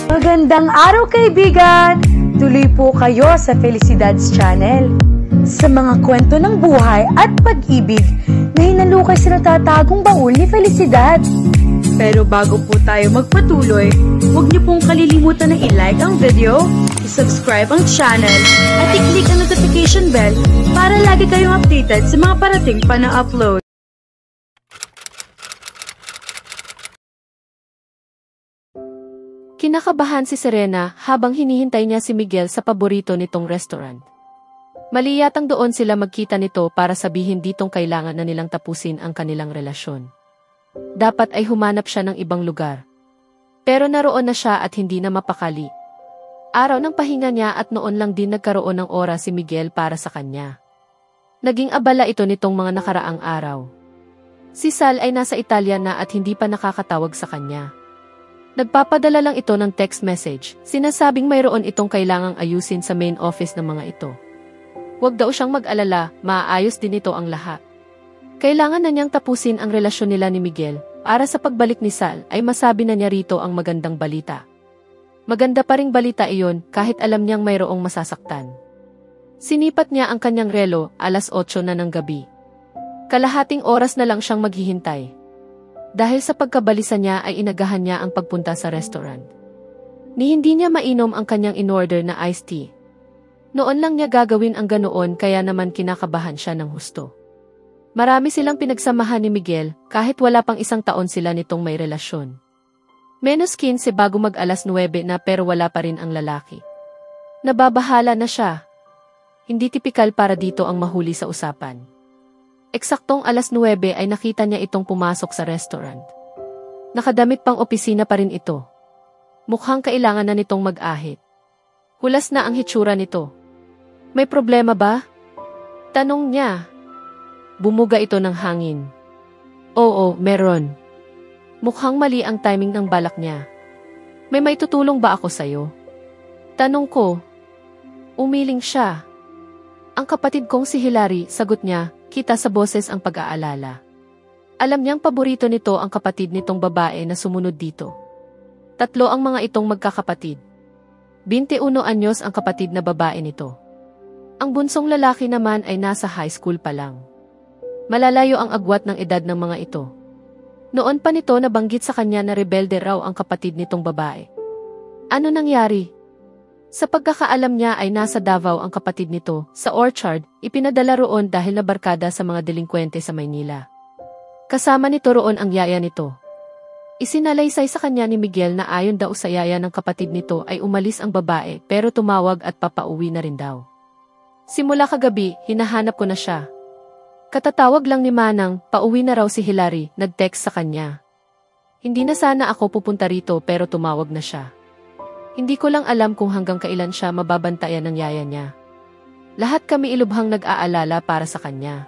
Magandang araw kaibigan! Tuloy po kayo sa Felicidad's Channel. Sa mga kwento ng buhay at pag-ibig na hinalukay sa natatagong baul ni Felicidad. Pero bago po tayo magpatuloy, huwag niyo pong kalilimutan na i-like ang video, i-subscribe ang channel, at i-click ang notification bell para lagi kayong updated sa mga parating pa na upload. Kinakabahan si Serena habang hinihintay niya si Miguel sa paborito nitong restaurant. Mali yatang doon sila magkita nito para sabihin ditong kailangan na nilang tapusin ang kanilang relasyon. Dapat ay humanap siya ng ibang lugar. Pero naroon na siya at hindi na mapakali. Araw ng pahinga niya at noon lang din nagkaroon ng oras si Miguel para sa kanya. Naging abala ito nitong mga nakaraang araw. Si Sal ay nasa Italia na at hindi pa nakakatawag sa kanya. Nagpapadala lang ito ng text message, sinasabing mayroon itong kailangang ayusin sa main office ng mga ito. Huwag daw siyang mag-alala, maaayos din ito ang lahat. Kailangan na niyang tapusin ang relasyon nila ni Miguel, para sa pagbalik ni Sal ay masabi na niya rito ang magandang balita. Maganda pa ring balita iyon kahit alam niyang mayroong masasaktan. Sinipat niya ang kanyang relo, 8:00 na ng gabi. Kalahating oras na lang siyang maghihintay. Dahil sa pagkabalisa niya ay inagahan niya ang pagpunta sa restaurant. Ni hindi niya mainom ang kanyang in-order na iced tea. Noon lang niya gagawin ang ganoon kaya naman kinakabahan siya ng husto. Marami silang pinagsamahan ni Miguel kahit wala pang 1 taon sila nitong may relasyon. Menos 15 bago mag-alas 9 na pero wala pa rin ang lalaki. Nababahala na siya. Hindi tipikal para dito ang mahuli sa usapan. Eksaktong 9:00 ay nakita niya itong pumasok sa restaurant. Nakadamit pang opisina pa rin ito. Mukhang kailangan na nitong mag-ahit. Hulas na ang hitsura nito. May problema ba? Tanong niya. Bumuga ito ng hangin. Oo, meron. Mukhang mali ang timing ng balak niya. May maitutulong ba ako sa'yo? Tanong ko. Umiling siya. Ang kapatid kong si Hilary, sagot niya. Kita sa boses ang pag-aalala. Alam niyang paborito nito ang kapatid nitong babae na sumunod dito. 3 ang mga itong magkakapatid. 21 anyos ang kapatid na babae nito. Ang bunsong lalaki naman ay nasa high school pa lang. Malalayo ang agwat ng edad ng mga ito. Noon pa nito nabanggit sa kanya na rebelde raw ang kapatid nitong babae. Ano nangyari? Sa pagkakaalam niya ay nasa Davao ang kapatid nito, sa Orchard, ipinadala roon dahil nabarkada sa mga delinkwente sa Maynila. Kasama nito roon ang yaya nito. Isinalaysay sa kanya ni Miguel na ayon daw sa yaya ng kapatid nito ay umalis ang babae pero tumawag at papauwi na rin daw. Simula kagabi, hinahanap ko na siya. Katatawag lang ni Manang, pauwi na raw si Hilary, nag-text sa kanya. Hindi na sana ako pupunta rito pero tumawag na siya. Hindi ko lang alam kung hanggang kailan siya mababantayan ng yaya niya. Lahat kami ilubhang nag-aalala para sa kanya.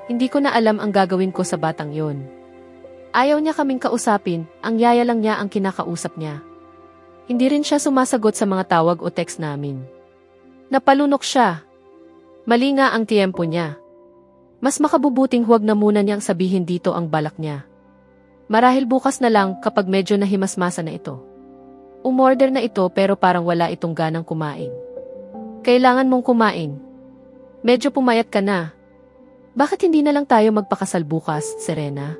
Hindi ko na alam ang gagawin ko sa batang yon. Ayaw niya kaming kausapin, ang yaya lang niya ang kinakausap niya. Hindi rin siya sumasagot sa mga tawag o text namin. Napalunok siya. Mali nga ang tiyempo niya. Mas makabubuting huwag na muna niyang sabihin dito ang balak niya. Marahil bukas na lang kapag medyo nahimasmasa na ito. Umorder na ito pero parang wala itong ganang kumain. Kailangan mong kumain. Medyo pumayat ka na. Bakit hindi na lang tayo magpakasal bukas, Serena?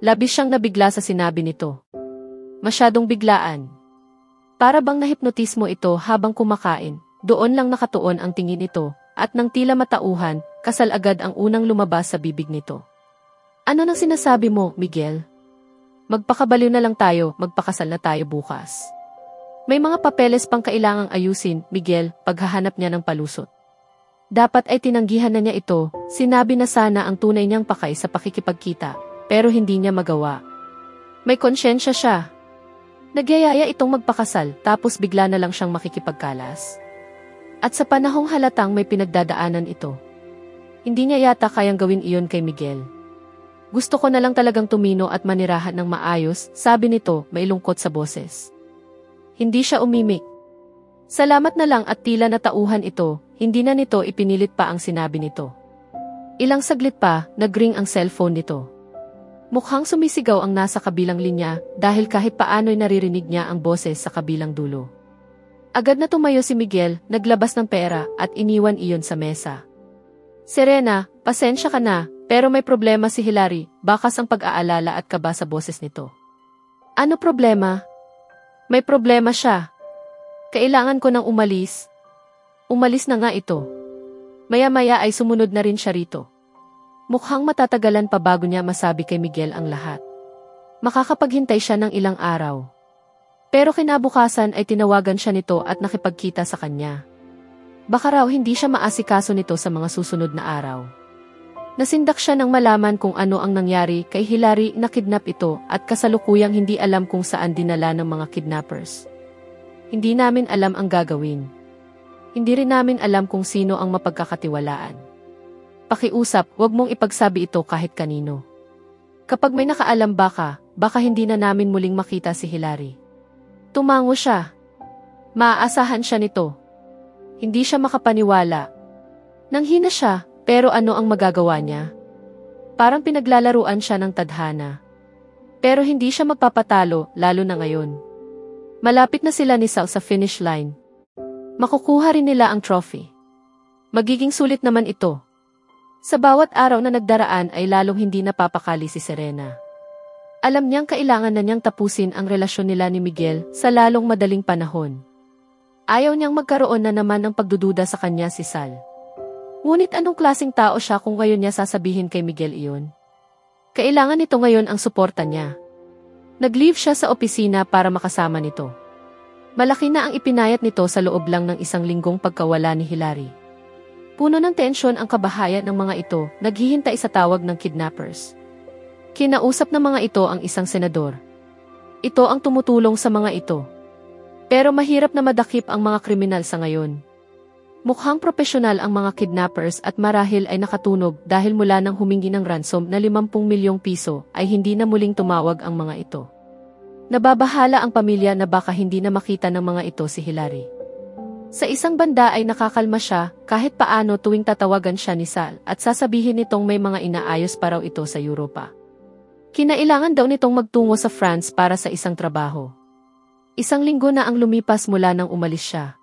Labis siyang nabigla sa sinabi nito. Masyadong biglaan. Para bang nahipnotismo ito habang kumakain, doon lang nakatuon ang tingin nito, at nang tila matauhan, kasal agad ang unang lumabas sa bibig nito. Ano nang sinasabi mo, Miguel? Magpakabaliw na lang tayo, magpakasal na tayo bukas. May mga papeles pang kailangang ayusin, Miguel, paghahanap niya ng palusot. Dapat ay tinanggihan na niya ito, sinabi na sana ang tunay niyang pakay sa pakikipagkita, pero hindi niya magawa. May konsyensya siya. Nagyayaya itong magpakasal, tapos bigla na lang siyang makikipagkalas. At sa panahong halatang may pinagdadaanan ito. Hindi niya yata kayang gawin iyon kay Miguel. Gusto ko na lang talagang tumino at manirahan ng maayos, sabi nito, may lungkot sa boses. Hindi siya umimik. Salamat na lang at tila natauhan ito, hindi na nito ipinilit pa ang sinabi nito. Ilang saglit pa, nag-ring ang cellphone nito. Mukhang sumisigaw ang nasa kabilang linya dahil kahit paano'y naririnig niya ang boses sa kabilang dulo. Agad na tumayo si Miguel, naglabas ng pera at iniwan iyon sa mesa. Serena, pasensya ka na, pero may problema si Hilary, bakas ang pag-aalala at kaba sa boses nito. Ano problema? May problema siya. Kailangan ko nang umalis. Umalis na nga ito. Maya-maya ay sumunod na rin siya rito. Mukhang matatagalan pa bago niya masabi kay Miguel ang lahat. Makakapaghintay siya ng ilang araw. Pero kinabukasan ay tinawagan siya nito at nakipagkita sa kanya. Baka raw hindi siya maasikaso nito sa mga susunod na araw. Nasindak siya nang malaman kung ano ang nangyari kay Hilary na kidnap ito at kasalukuyang hindi alam kung saan dinala ng mga kidnappers. Hindi namin alam ang gagawin. Hindi rin namin alam kung sino ang mapagkakatiwalaan. Pakiusap, huwag mong ipagsabi ito kahit kanino. Kapag may nakaalam baka hindi na namin muling makita si Hilary. Tumango siya. Maaasahan siya nito. Hindi siya makapaniwala. Nanghina siya, pero ano ang magagawa niya? Parang pinaglalaruan siya ng tadhana. Pero hindi siya magpapatalo, lalo na ngayon. Malapit na sila ni Sal sa finish line. Makukuha rin nila ang trophy. Magiging sulit naman ito. Sa bawat araw na nagdaraan ay lalong hindi napapakali si Serena. Alam niyang kailangan na niyang tapusin ang relasyon nila ni Miguel sa lalong madaling panahon. Ayaw niyang magkaroon na naman ng pagdududa sa kanya si Sal. Ngunit anong klaseng tao siya kung ngayon niya sasabihin kay Miguel iyon? Kailangan nito ngayon ang suporta niya. Nag-leave siya sa opisina para makasama nito. Malaki na ang ipinayat nito sa loob lang ng isang linggong pagkawala ni Hilary. Puno ng tensyon ang kabahayan ng mga ito, naghihintay sa tawag ng kidnappers. Kinausap ng mga ito ang isang senador. Ito ang tumutulong sa mga ito. Pero mahirap na madakip ang mga kriminal sa ngayon. Mukhang profesional ang mga kidnappers at marahil ay nakatunog dahil mula nang humingi ng ransom na 50 milyong piso ay hindi na muling tumawag ang mga ito. Nababahala ang pamilya na baka hindi na makita ng mga ito si Hilary. Sa isang banda ay nakakalma siya kahit paano tuwing tatawagan siya ni Sal at sasabihin nitong may mga inaayos pa raw ito sa Europa. Kinailangan daw nitong magtungo sa France para sa isang trabaho. Isang linggo na ang lumipas mula nang umalis siya.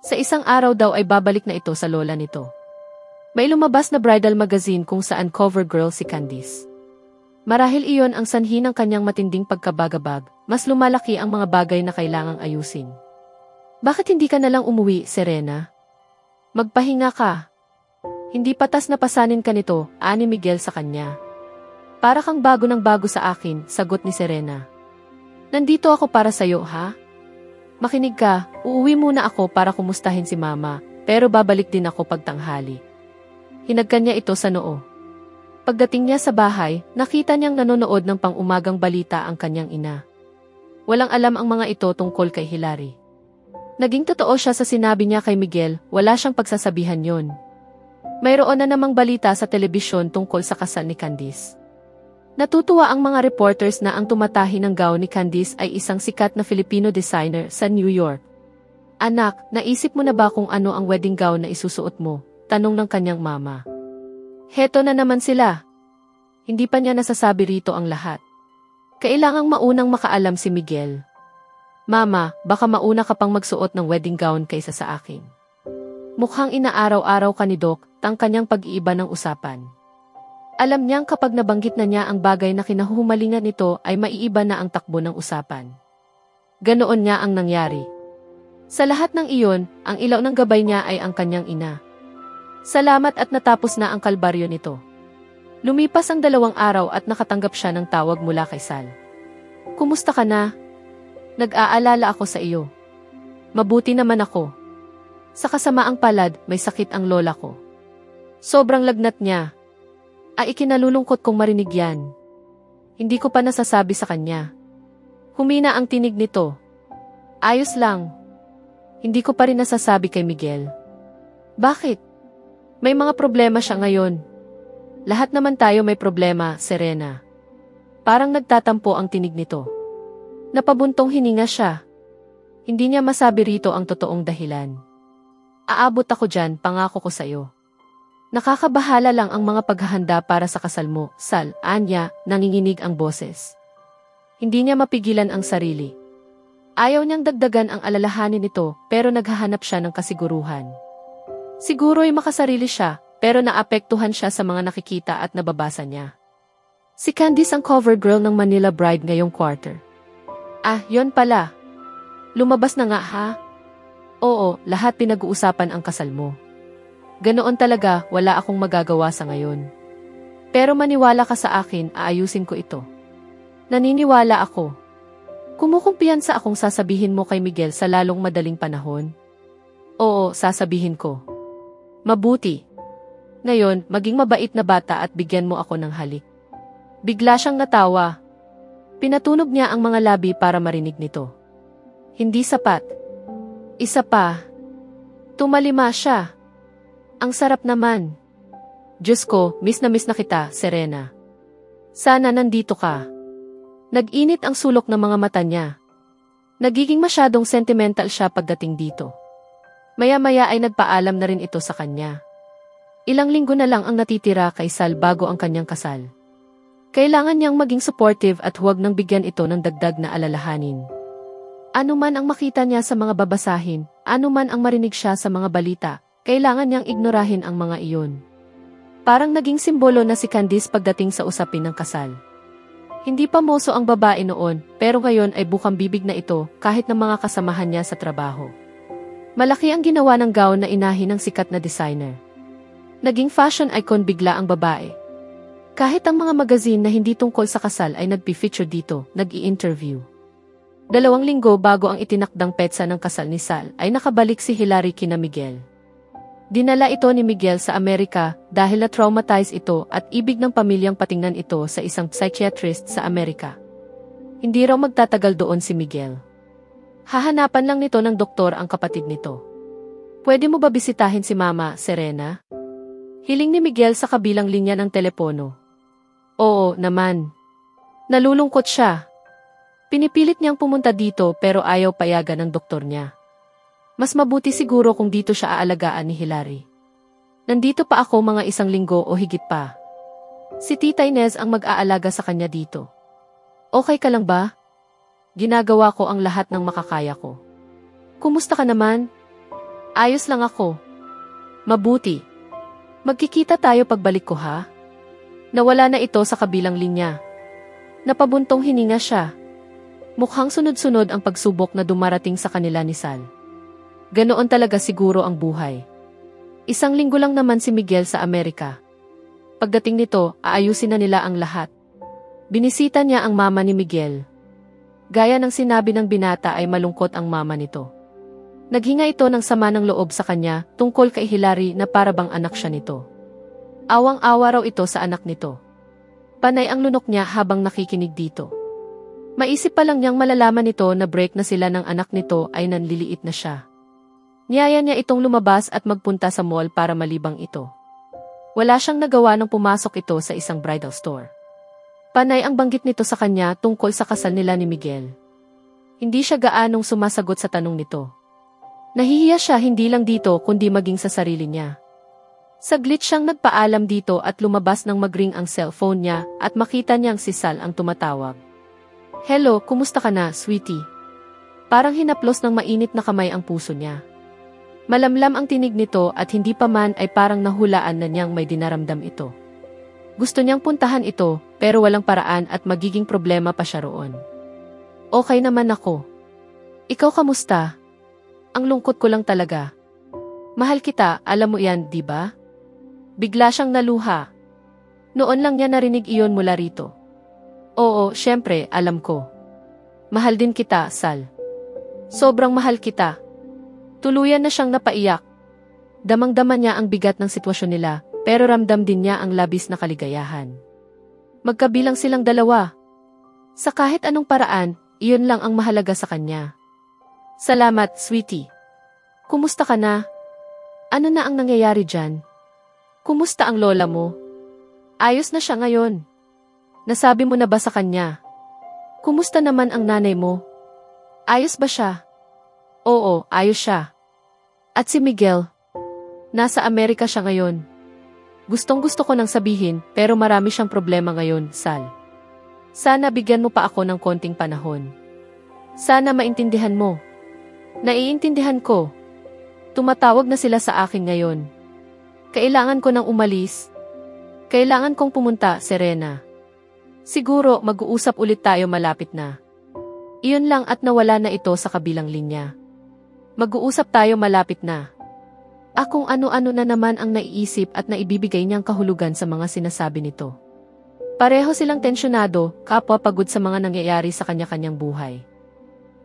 Sa isang araw daw ay babalik na ito sa lola nito. May lumabas na bridal magazine kung saan cover girl si Candice. Marahil iyon ang sanhi ng kanyang matinding pagkabagabag, mas lumalaki ang mga bagay na kailangang ayusin. Bakit hindi ka nalang umuwi, Serena? Magpahinga ka. Hindi patas na pasanin ka nito, ani Miguel sa kanya. Para kang bago ng bago sa akin, sagot ni Serena. Nandito ako para sa'yo, ha? Makinig ka, uuwi muna ako para kumustahin si mama, pero babalik din ako pagtanghali. Hinagkan niya ito sa noo. Pagdating niya sa bahay, nakita niyang nanonood ng pang-umagang balita ang kanyang ina. Walang alam ang mga ito tungkol kay Hilary. Naging totoo siya sa sinabi niya kay Miguel, wala siyang pagsasabihan yon. Mayroon na namang balita sa telebisyon tungkol sa kasal ni Candice. Natutuwa ang mga reporters na ang tumatahi ng gown ni Candice ay isang sikat na Filipino designer sa New York. Anak, naisip mo na ba kung ano ang wedding gown na isusuot mo? Tanong ng kanyang mama. Heto na naman sila. Hindi pa niya nasasabi rito ang lahat. Kailangang maunang makaalam si Miguel. Mama, baka mauna ka pang magsuot ng wedding gown kaysa sa akin. Mukhang inaaraw-araw ka ni Doc, tang kanyang pag-iiba ng usapan. Alam niyang kapag nabanggit na niya ang bagay na kinahuhumalingan nito ay maiiba na ang takbo ng usapan. Ganoon nga ang nangyari. Sa lahat ng iyon, ang ilaw ng gabay niya ay ang kanyang ina. Salamat at natapos na ang kalbaryo nito. Lumipas ang 2 araw at nakatanggap siya ng tawag mula kay Sal. Kumusta ka na? Nag-aalala ako sa iyo. Mabuti naman ako. Sa kasamaang palad, may sakit ang lola ko. Sobrang lagnat niya. Ay ikinalulungkot kong marinig yan. Hindi ko pa nasasabi sa kanya. Humina ang tinig nito. Ayos lang. Hindi ko pa rin nasasabi kay Miguel. Bakit? May mga problema siya ngayon. Lahat naman tayo may problema, Serena. Parang nagtatampo ang tinig nito. Napabuntong hininga siya. Hindi niya masabi rito ang totoong dahilan. Aabot ako dyan, pangako ko sa'yo. Nakakabahala lang ang mga paghahanda para sa kasal mo, Sal, anya, nanginginig ang boses. Hindi niya mapigilan ang sarili. Ayaw niyang dagdagan ang alalahanin nito, pero naghahanap siya ng kasiguruhan. Siguro'y makasarili siya, pero naapektuhan siya sa mga nakikita at nababasa niya. Si Candice ang cover girl ng Manila Bride ngayong quarter. Ah, yon pala. Lumabas na nga ha? Oo, lahat pinag-uusapan ang kasal mo. Ganoon talaga, wala akong magagawa sa ngayon. Pero maniwala ka sa akin, aayusin ko ito. Naniniwala ako. Kumukumpiyansa akong sasabihin mo kay Miguel sa lalong madaling panahon. Oo, sasabihin ko. Mabuti. Ngayon, maging mabait na bata at bigyan mo ako ng halik. Bigla siyang natawa. Pinatunog niya ang mga labi para marinig nito. Hindi sapat. Isa pa. Tumalima siya. Ang sarap naman. Diyos ko, miss na kita, Serena. Sana nandito ka. Nag-init ang sulok ng mga mata niya. Nagiging masyadong sentimental siya pagdating dito. Maya-maya ay nagpaalam na rin ito sa kanya. Ilang linggo na lang ang natitira kay Sal bago ang kanyang kasal. Kailangan niyang maging supportive at huwag nang bigyan ito ng dagdag na alalahanin. Ano man ang makita niya sa mga babasahin, ano man ang marinig siya sa mga balita, kailangan niyang ignorahin ang mga iyon. Parang naging simbolo na si Candice pagdating sa usapin ng kasal. Hindi pa moso ang babae noon, pero ngayon ay bukang bibig na ito kahit ng mga kasamahan niya sa trabaho. Malaki ang ginawa ng gown na inahin ng sikat na designer. Naging fashion icon bigla ang babae. Kahit ang mga magazine na hindi tungkol sa kasal ay nagpi-feature dito, nag-i-interview. 2 linggo bago ang itinakdang petsa ng kasal ni Sal ay nakabalik si Hilary kina Miguel. Dinala ito ni Miguel sa Amerika dahil na-traumatize ito at ibig ng pamilyang patingnan ito sa isang psychiatrist sa Amerika. Hindi raw magtatagal doon si Miguel. Hahanapan lang nito ng doktor ang kapatid nito. Pwede mo ba bisitahin si Mama, Serena? Hiling ni Miguel sa kabilang linya ng telepono. Oo, naman. Nalulungkot siya. Pinipilit niyang pumunta dito pero ayaw payagan ng doktor niya. Mas mabuti siguro kung dito siya aalagaan ni Hilary. Nandito pa ako mga 1 linggo o higit pa. Si Tita Inez ang mag-aalaga sa kanya dito. Okay ka lang ba? Ginagawa ko ang lahat ng makakaya ko. Kumusta ka naman? Ayos lang ako. Mabuti. Magkikita tayo pagbalik ko ha? Nawala na ito sa kabilang linya. Napabuntong hininga siya. Mukhang sunod-sunod ang pagsubok na dumarating sa kanila ni Sal. Ganoon talaga siguro ang buhay. 1 linggo lang naman si Miguel sa Amerika. Pagdating nito, aayusin na nila ang lahat. Binisita niya ang mama ni Miguel. Gaya ng sinabi ng binata ay malungkot ang mama nito. Naghinga ito ng sama ng loob sa kanya tungkol kay Hilary na para bang anak siya nito. Awang-awa raw ito sa anak nito. Panay ang lunok niya habang nakikinig dito. Maisip pa lang niyang malalaman nito na break na sila ng anak nito ay nanliliit na siya. Niyaya niya itong lumabas at magpunta sa mall para malibang ito. Wala siyang nagawa nang pumasok ito sa isang bridal store. Panay ang banggit nito sa kanya tungkol sa kasal nila ni Miguel. Hindi siya gaanong sumasagot sa tanong nito. Nahihiya siya hindi lang dito kundi maging sa sarili niya. Saglit siyang nagpaalam dito at lumabas nang magring ang cellphone niya at makita niyang si Sal ang tumatawag. Hello, kumusta ka na, sweetie? Parang hinaplos ng mainit na kamay ang puso niya. Malamlam ang tinig nito at hindi pa man ay parang nahulaan na niyang may dinaramdam ito. Gusto niyang puntahan ito pero walang paraan at magiging problema pa siya roon. Okay naman ako. Ikaw kamusta? Ang lungkot ko lang talaga. Mahal kita, alam mo yan, di ba? Bigla siyang naluha. Noon lang niya narinig iyon mula rito. Oo, syempre, alam ko. Mahal din kita, Sal. Sobrang mahal kita. Tuluyan na siyang napaiyak. Damang-dama niya ang bigat ng sitwasyon nila, pero ramdam din niya ang labis na kaligayahan. Magkabilang silang dalawa. Sa kahit anong paraan, iyon lang ang mahalaga sa kanya. Salamat, sweetie. Kumusta ka na? Ano na ang nangyayari dyan? Kumusta ang lola mo? Ayos na siya ngayon. Nasabi mo na ba sa kanya? Kumusta naman ang nanay mo? Ayos ba siya? Oo, ayos siya. At si Miguel? Nasa Amerika siya ngayon. Gustong-gusto ko nang sabihin, pero marami siyang problema ngayon, Sal. Sana bigyan mo pa ako ng konting panahon. Sana maintindihan mo. Naiintindihan ko. Tumatawag na sila sa akin ngayon. Kailangan ko nang umalis. Kailangan kong pumunta, Serena. Siguro mag-uusap ulit tayo malapit na. Iyon lang at nawala na ito sa kabilang linya. Mag-uusap tayo malapit na. Kung ano-ano na naman ang naiisip at naibibigay niyang kahulugan sa mga sinasabi nito. Pareho silang tensyonado, kapwa pagod sa mga nangyayari sa kanya-kanyang buhay.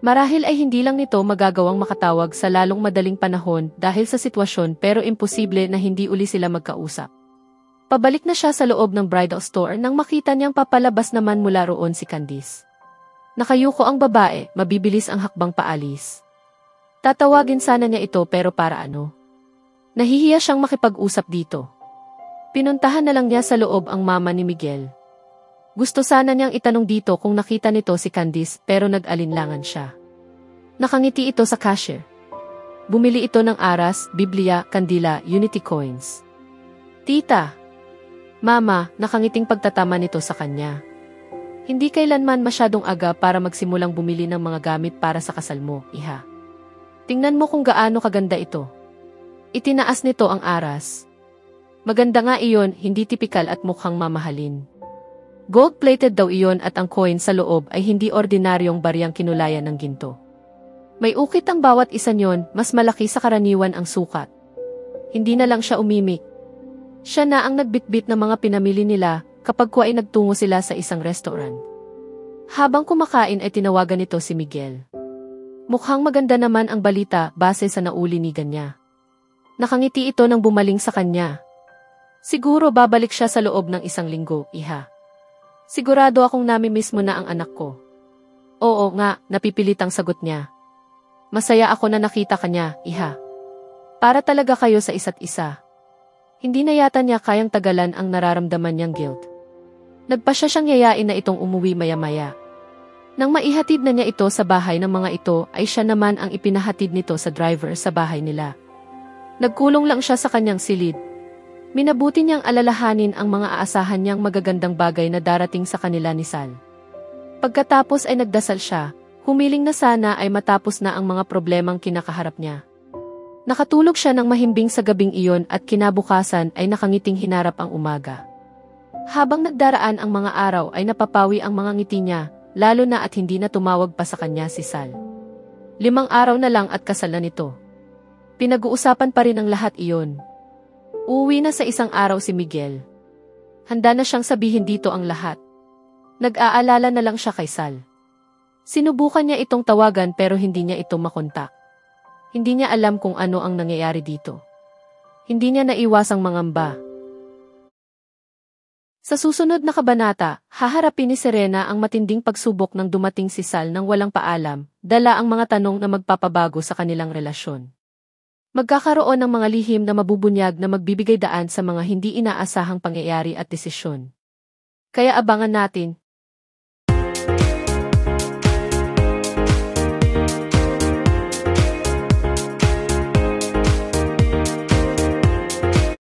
Marahil ay hindi lang nito magagawang makatawag sa lalong madaling panahon dahil sa sitwasyon pero imposible na hindi uli sila magkausap. Pabalik na siya sa loob ng bridal store nang makita niyang papalabas naman mula roon si Candice. Nakayuko ang babae, mabibilis ang hakbang paalis. Tatawagin sana niya ito pero para ano? Nahihiya siyang makipag-usap dito. Pinuntahan na lang niya sa loob ang mama ni Miguel. Gusto sana niyang itanong dito kung nakita nito si Candice pero nag-alinlangan siya. Nakangiti ito sa cashier. Bumili ito ng aras, Biblia, kandila, Unity coins. Tita! Mama, nakangiting pagtatama nito sa kanya. Hindi kailanman masyadong aga para magsimulang bumili ng mga gamit para sa kasal mo, iha. Tingnan mo kung gaano kaganda ito. Itinaas nito ang aras. Maganda nga iyon, hindi tipikal at mukhang mamahalin. Gold-plated daw iyon at ang coin sa loob ay hindi ordinaryong baryang kinulayan ng ginto. May ukit ang bawat isa niyon, mas malaki sa karaniwan ang sukat. Hindi na lang siya umimik. Siya na ang nagbitbit ng mga pinamili nila kapag ay nagtungo sila sa isang restaurant. Habang kumakain ay tinawagan nito si Miguel. Mukhang maganda naman ang balita base sa naulinigan niya. Nakangiti ito nang bumaling sa kanya. Siguro babalik siya sa loob ng isang linggo, iha. Sigurado akong namimiss mo na ang anak ko. Oo nga, napipilitang sagot niya. Masaya ako na nakita ka niya, iha. Para talaga kayo sa isa't isa. Hindi na yata niya kayang tagalan ang nararamdaman niyang guilt. Nagpa siya siyang yayain na itong umuwi maya-maya. Nang maihatid na niya ito sa bahay ng mga ito ay siya naman ang ipinahatid nito sa driver sa bahay nila. Nagkulong lang siya sa kanyang silid. Minabuti niyang alalahanin ang mga aasahan niyang magagandang bagay na darating sa kanila ni Sal. Pagkatapos ay nagdasal siya, humiling na sana ay matapos na ang mga problemang kinakaharap niya. Nakatulog siya ng mahimbing sa gabing iyon at kinabukasan ay nakangiting hinarap ang umaga. Habang nagdaraan ang mga araw ay napapawi ang mga ngiti niya, lalo na at hindi na tumawag pa sa kanya si Sal. 5 araw na lang at kasal na nito. Pinag-uusapan pa rin ang lahat iyon. Uuwi na sa isang araw si Miguel. Handa na siyang sabihin dito ang lahat. Nag-aalala na lang siya kay Sal. Sinubukan niya itong tawagan pero hindi niya ito makontak. Hindi niya alam kung ano ang nangyayari dito. Hindi niya naiwasang mangamba. Sa susunod na kabanata, haharapin ni Serena ang matinding pagsubok nang dumating si Sal nang walang paalam, dala ang mga tanong na magpapabago sa kanilang relasyon. Magkakaroon ng mga lihim na mabubunyag na magbibigay daan sa mga hindi inaasahang pangyayari at desisyon. Kaya abangan natin,